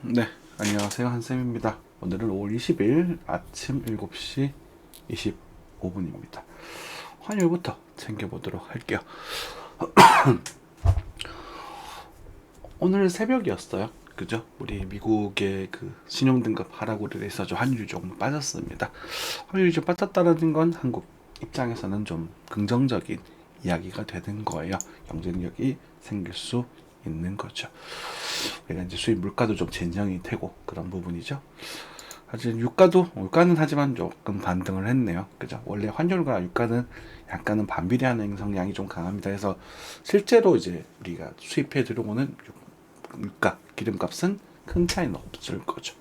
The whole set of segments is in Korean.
네, 안녕하세요. 한쌤입니다. 오늘은 5월 20일 아침 7시 25분입니다. 환율부터 챙겨보도록 할게요. 오늘 새벽이었어요. 그죠? 우리 미국의 그 신용등급 하락으로 인해서 환율이 조금 빠졌습니다. 환율이 좀 빠졌다는 건 한국 입장에서는 좀 긍정적인 이야기가 되는 거예요. 경쟁력이 생길 수 있는 거죠. 우리가 이제 수입 물가도 좀 진정이 되고 그런 부분이죠. 하지만 유가는 하지만 조금 반등을 했네요. 그죠? 원래 환율과 유가는 약간은 반비례하는 성향이 좀 강합니다. 그래서 실제로 이제 우리가 수입해 들어오는 유가, 기름값은 큰 차이는 없을 거죠.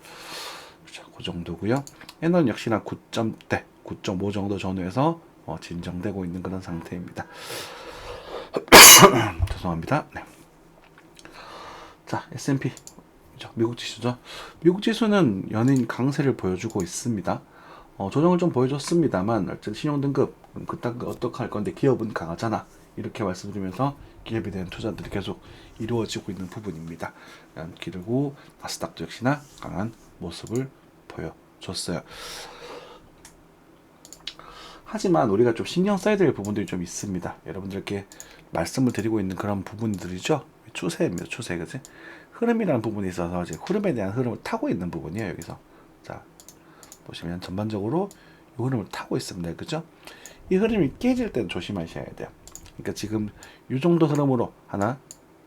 자, 그 정도고요. 엔원 역시나 9점대, 9.5 정도 전후에서 진정되고 있는 그런 상태입니다. 죄송합니다. 네. 자, S&P 미국 지수죠. 미국 지수는 연인 강세를 보여주고 있습니다. 조정을 좀 보여줬습니다만 어쨌든 신용등급 그딴 거 어떻게 할 건데 기업은 강하잖아 이렇게 말씀드리면서 기업에 대한 투자들이 계속 이루어지고 있는 부분입니다. 그리고 나스닥도 역시나 강한 모습을 보여줬어요. 하지만 우리가 좀 신경 써야 될 부분들이 좀 있습니다. 여러분들께 말씀을 드리고 있는 그런 부분들이죠. 추세입니다. 추세, 그지? 흐름이라는 부분에 있어서 이제 흐름에 대한 흐름을 타고 있는 부분이에요. 여기서 자 보시면 전반적으로 이 흐름을 타고 있습니다. 그죠? 이 흐름이 깨질 때는 조심하셔야 돼요. 그러니까 지금 이 정도 흐름으로 하나,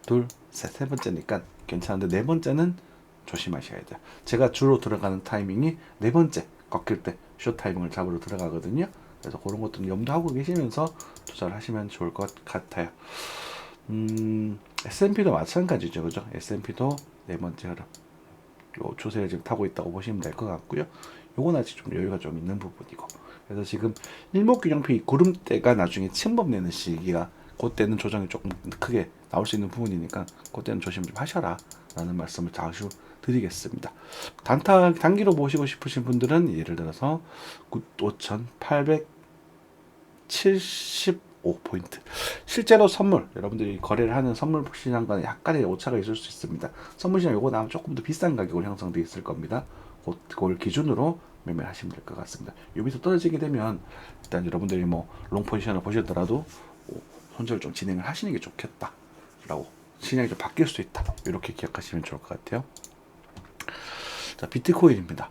둘, 셋, 세 번째니까 괜찮은데 네 번째는 조심하셔야 돼요. 제가 주로 들어가는 타이밍이 네 번째 꺾일 때 숏 타이밍을 잡으러 들어가거든요. 그래서 그런 것들은 염두하고 계시면서 투자를 하시면 좋을 것 같아요. S&P도 마찬가지죠, 그죠? S&P도 네 번째 흐름, 요 추세를 지금 타고 있다고 보시면 될 것 같고요. 요건 아직 좀 여유가 좀 있는 부분이고, 그래서 지금 일목균형표 구름대가 나중에 침범 내는 시기가 그때는 조정이 조금 크게 나올 수 있는 부분이니까 그때는 조심 좀 하셔라 라는 말씀을 자주 드리겠습니다. 단기로 보시고 싶으신 분들은 예를 들어서 5,875포인트 실제로 선물 여러분들이 거래를 하는 선물 시장과는 약간의 오차가 있을 수 있습니다. 선물 시장 요거 나면 조금 더 비싼 가격으로 형성되어 있을 겁니다. 그걸 기준으로 매매를 하시면 될 것 같습니다. 여기서 떨어지게 되면 일단 여러분들이 뭐 롱포지션을 보시더라도 손절을 좀 진행을 하시는 게 좋겠다라고, 시장이 좀 바뀔 수 있다 이렇게 기억하시면 좋을 것 같아요. 자, 비트코인입니다.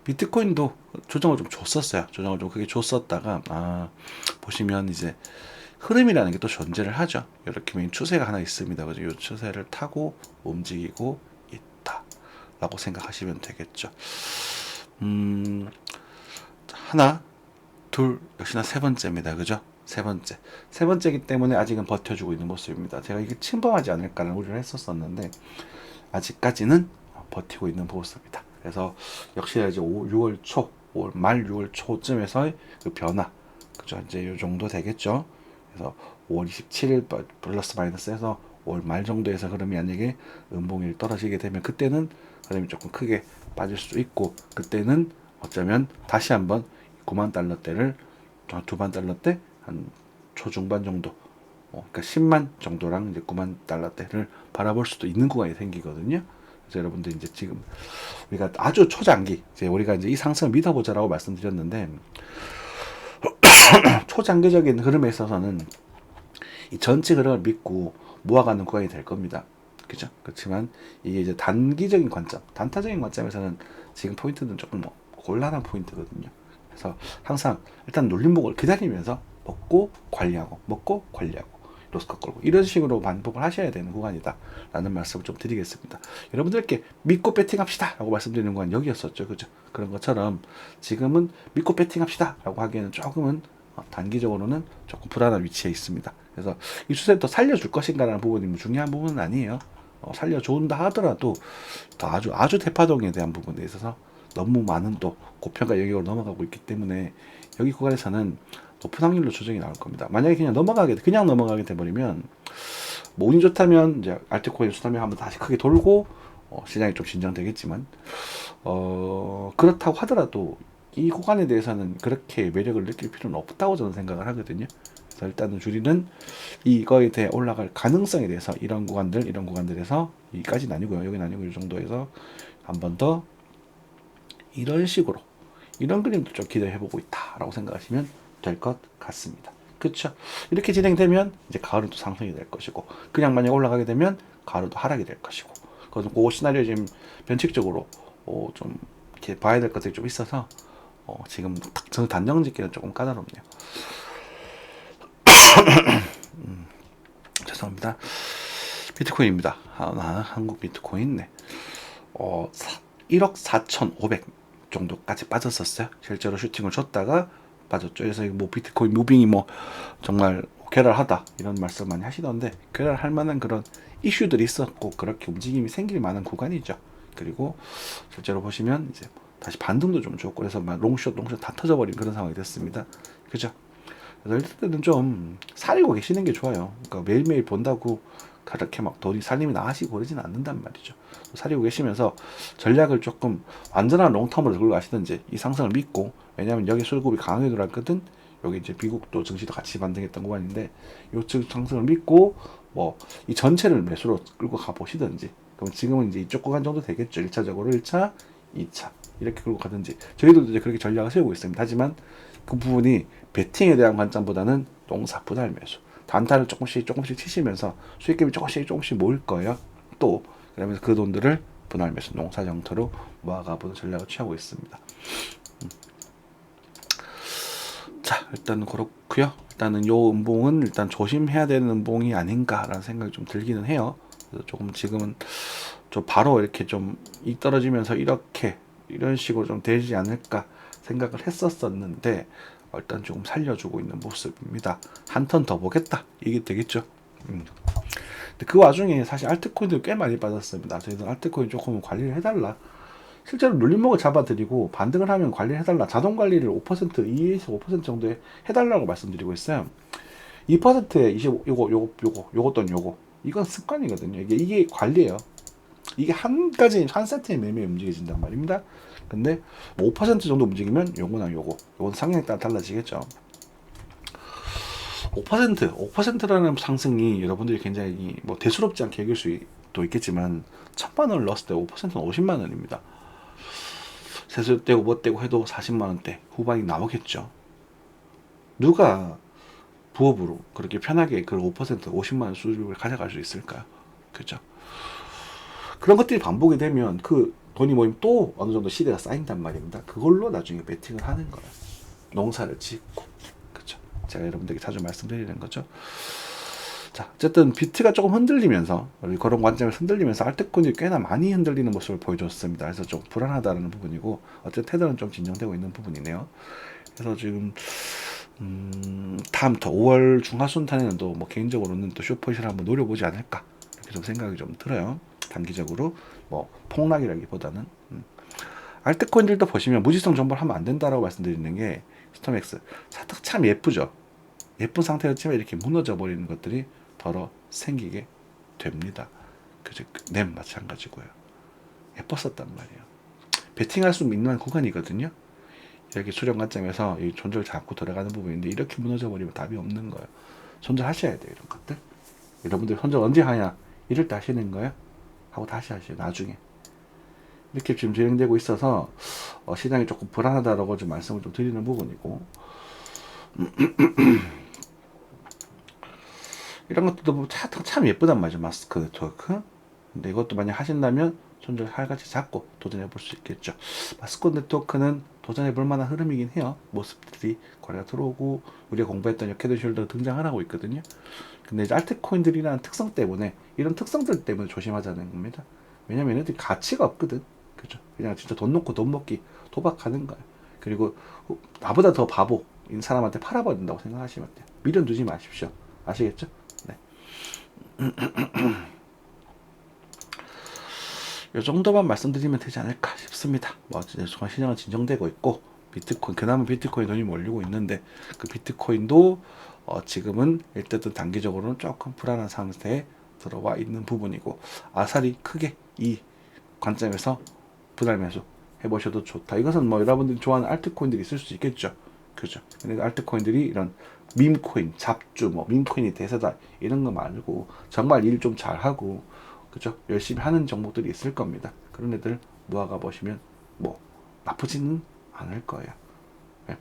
비트코인도 조정을 좀 줬었어요. 조정을 좀 크게 줬었다가 보시면 이제 흐름이라는 게 또 존재를 하죠. 이렇게 추세가 하나 있습니다. 그죠? 이 추세를 타고 움직이고 있다라고 생각하시면 되겠죠. 하나, 둘, 역시나 세 번째입니다. 그죠? 세 번째이기 때문에 아직은 버텨주고 있는 모습입니다. 제가 이게 침범하지 않을까라는 우려를 했었었는데 아직까지는 버티고 있는 모습입니다. 그래서 역시 이제 6월 초, 5월 말 6월 초쯤에서의 그 변화, 그죠? 이제 이 정도 되겠죠. 그래서 5월 27일 플러스 마이너스해서 5월 말 정도에서 흐름이 만약에 음봉이 떨어지게 되면 그때는 흐름이 조금 크게 빠질 수 있고, 그때는 어쩌면 다시 한번 9만 달러대를 두만 달러대 한 초중반 정도, 그러니까 10만 정도랑 이제 9만 달러대를 바라볼 수도 있는 구간이 생기거든요. 그래서 여러분들 이제 지금 우리가 아주 초장기, 이제 우리가 이제 이 상승을 믿어보자라고 말씀드렸는데 초장기적인 흐름에 있어서는 이 전체 흐름을 믿고 모아가는 구간이 될 겁니다. 그죠? 그렇지만 이게 이제 단기적인 관점, 단타적인 관점에서는 지금 포인트는 조금 곤란한 포인트거든요. 그래서 항상 일단 눌림목을 기다리면서 먹고 관리하고 로스컷 걸고 이런 식으로 반복을 하셔야 되는 구간이다 라는 말씀을 좀 드리겠습니다. 여러분들께 믿고 배팅합시다 라고 말씀드리는 건 여기였었죠. 그죠? 그런 것처럼 지금은 믿고 배팅합시다 라고 하기에는 조금은 단기적으로는 조금 불안한 위치에 있습니다. 그래서 이 추세를 더 살려줄 것인가라는 부분이 중요한 부분은 아니에요. 살려준다 하더라도 더 아주 대파동에 대한 부분에 있어서 너무 많은 또 고평가 영역으로 넘어가고 있기 때문에 여기 구간에서는 높은 확률로 조정이 나올 겁니다. 만약에 그냥 넘어가게 돼버리면 뭐 운이 좋다면 이제 알트코인 수담이 한번 다시 크게 돌고 시장이 좀 진정되겠지만 그렇다고 하더라도 이 구간에 대해서는 그렇게 매력을 느낄 필요는 없다고 저는 생각을 하거든요. 그래서 일단은 주리는 이거에 대해 올라갈 가능성에 대해서 이런 구간들에서 이까지는 아니고요. 여기는 아니고 이 정도에서 한 번 더 이런 식으로 이런 그림도 좀 기대해보고 있다라고 생각하시면 될 것 같습니다. 그렇죠? 이렇게 진행되면 이제 가을은 또 상승이 될 것이고, 그냥 만약 올라가게 되면 가을은 또 하락이 될 것이고, 그 시나리오 지금 변칙적으로 좀 이렇게 봐야 될 것들이 좀 있어서 지금 단정 짓기는 조금 까다롭네요. 죄송합니다. 비트코인입니다. 한국 비트코인. 네. 1억 4,500 정도까지 빠졌었어요. 실제로 슈팅을 줬다가 빠졌죠. 그래서 뭐 비트코인 무빙이 뭐 정말 괴랄하다 이런 말씀 많이 하시던데, 괴랄할 만한 그런 이슈들이 있었고 그렇게 움직임이 생길 만한 구간이죠. 그리고 실제로 보시면 이제 다시 반등도 좀 좋고, 그래서 막 롱숏 다 터져버린 그런 상황이 됐습니다. 그죠? 그래서 일단은 좀 사리고 계시는 게 좋아요. 그러니까 매일매일 본다고 그렇게 막 돈이 살림이 나가시고 그러지는 않는단 말이죠. 사리고 계시면서 전략을 조금 완전한 롱텀으로 들고 가시든지 이 상승을 믿고, 왜냐하면 여기 수급이 강하게 들어왔거든. 여기 이제 미국도 증시도 같이 반등했던 구간인데 요 상승을 믿고 뭐 이 전체를 매수로 끌고 가 보시든지, 그럼 지금은 이제 이쪽 구간 정도 되겠죠. 1차적으로 1차, 2차 이렇게 끌고 가든지, 저희들도 이제 그렇게 전략을 세우고 있습니다. 하지만 그 부분이 베팅에 대한 관점보다는 동사 분할 매수, 단타를 조금씩 치시면서 수익금이 조금씩 모일 거예요. 또 그러면서 그 돈들을 분할 매수, 농사 정토로 모아가보는 전략을 취하고 있습니다. 자, 일단 그렇고요. 일단은 요 음봉은 일단 조심해야 되는 음봉이 아닌가라는 생각이 좀 들기는 해요. 그래서 조금 지금은 좀 바로 이렇게 좀 이 떨어지면서 이런 식으로 좀 되지 않을까 생각을 했었었는데, 일단 조금 살려주고 있는 모습입니다. 한 턴 더 보겠다 이게 되겠죠. 근데 그 와중에 사실 알트코인도 꽤 많이 빠졌습니다. 저희는 알트코인 조금 관리를 해달라, 실제로 눌림목을 잡아드리고 반등을 하면 관리를 해달라, 자동 관리를 5%, 2에서 5% 정도에 해달라고 말씀드리고 있어요. 2%에 25, 요거 또는 요거, 이건 습관이거든요. 이게 관리예요. 이게 한 세트의 매매에 움직여진단 말입니다. 근데 뭐 5% 정도 움직이면 요거나 요건 상향에 따라 달라지겠죠. 5%라는 상승이 여러분들이 굉장히 뭐 대수롭지 않게 여길 수도 있겠지만, 1,000만 원을 넣었을 때 5%는 50만 원입니다. 세수 떼고 뭐 떼고 해도 40만 원대 후반이 나오겠죠. 누가 부업으로 그렇게 편하게 그 5% 50만 원 수준을 가져갈 수 있을까요? 그죠? 그런 것들이 반복이 되면 그 돈이 모이면 또 어느 정도 시대가 쌓인단 말입니다. 그걸로 나중에 베팅을 하는 거예요. 농사를 짓고. 그죠? 제가 여러분들에게 자주 말씀드리는 거죠. 자, 어쨌든 비트가 조금 흔들리면서, 그런 관점에서 흔들리면서 알트코인이 꽤나 많이 흔들리는 모습을 보여줬습니다. 그래서 좀 불안하다는 부분이고, 어쨌든 테더는 좀 진정되고 있는 부분이네요. 그래서 지금 다음부터 5월 중하순탄에는 또 뭐 개인적으로는 또 숏포지션을 한번 노려보지 않을까 이렇게 좀 생각이 좀 들어요. 단기적으로 뭐 폭락이라기보다는. 알트코인들도 보시면 무지성 정보를 하면 안 된다라고 말씀드리는 게, 스톰엑스 참 예쁘죠. 예쁜 상태였지만 이렇게 무너져 버리는 것들이 더러 생기게 됩니다. 그죠? 램 마찬가지고요. 예뻤었단 말이에요. 베팅할 수 있는 구간이거든요. 이렇게 수령 관점에서 이 존재를 잡고 들어가는 부분인데, 이렇게 무너져 버리면 답이 없는 거예요. 손절하셔야 돼요, 이런 것들. 여러분들 손절 언제 하냐? 이럴 때 하시는 거예요? 하고 다시 하셔요, 나중에. 이렇게 지금 진행되고 있어서 시장이 조금 불안하다라고 좀 말씀을 좀 드리는 부분이고, 이런 것들도 참 예쁘단 말이죠. 마스크 네트워크. 근데 이것도 만약 하신다면 손절 활같이 잡고 도전해 볼 수 있겠죠. 마스크 네트워크는 도전해 볼 만한 흐름이긴 해요. 모습들이 거래가 들어오고 우리가 공부했던 헤드숄더 등장하고 있거든요. 근데 이제 알트코인들이라는 특성 때문에, 이런 특성들 때문에 조심하자는 겁니다. 왜냐면 얘네들이 가치가 없거든. 그죠? 그냥 진짜 돈 놓고 돈 먹기, 도박하는 거예요. 그리고 나보다 더 바보인 사람한테 팔아버린다고 생각하시면 돼요. 미련 두지 마십시오. 아시겠죠? 네. 이 정도만 말씀드리면 되지 않을까 싶습니다. 뭐 정말 시장은 진정되고 있고, 비트코인, 그나마 비트코인 돈이 몰리고 있는데, 그 비트코인도 지금은 일단은 단기적으로는 조금 불안한 상태에 들어와 있는 부분이고, 아사리 크게 이 관점에서 분할 매수 해보셔도 좋다. 이것은 뭐 여러분들이 좋아하는 알트코인들이 있을 수 있겠죠. 그죠? 근데 알트코인들이 이런 밈코인, 잡주, 뭐 밈코인이 대세다 이런 거 말고 정말 일 좀 잘하고 그죠? 열심히 하는 종목들이 있을 겁니다. 그런 애들 모아가 보시면 뭐 나쁘지는 않을 거예요.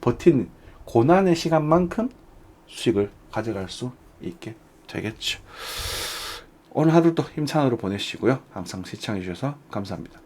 버티는 고난의 시간만큼 수익을 가져갈 수 있게 되겠죠. 오늘 하루도 힘찬 하루 보내시고요. 항상 시청해 주셔서 감사합니다.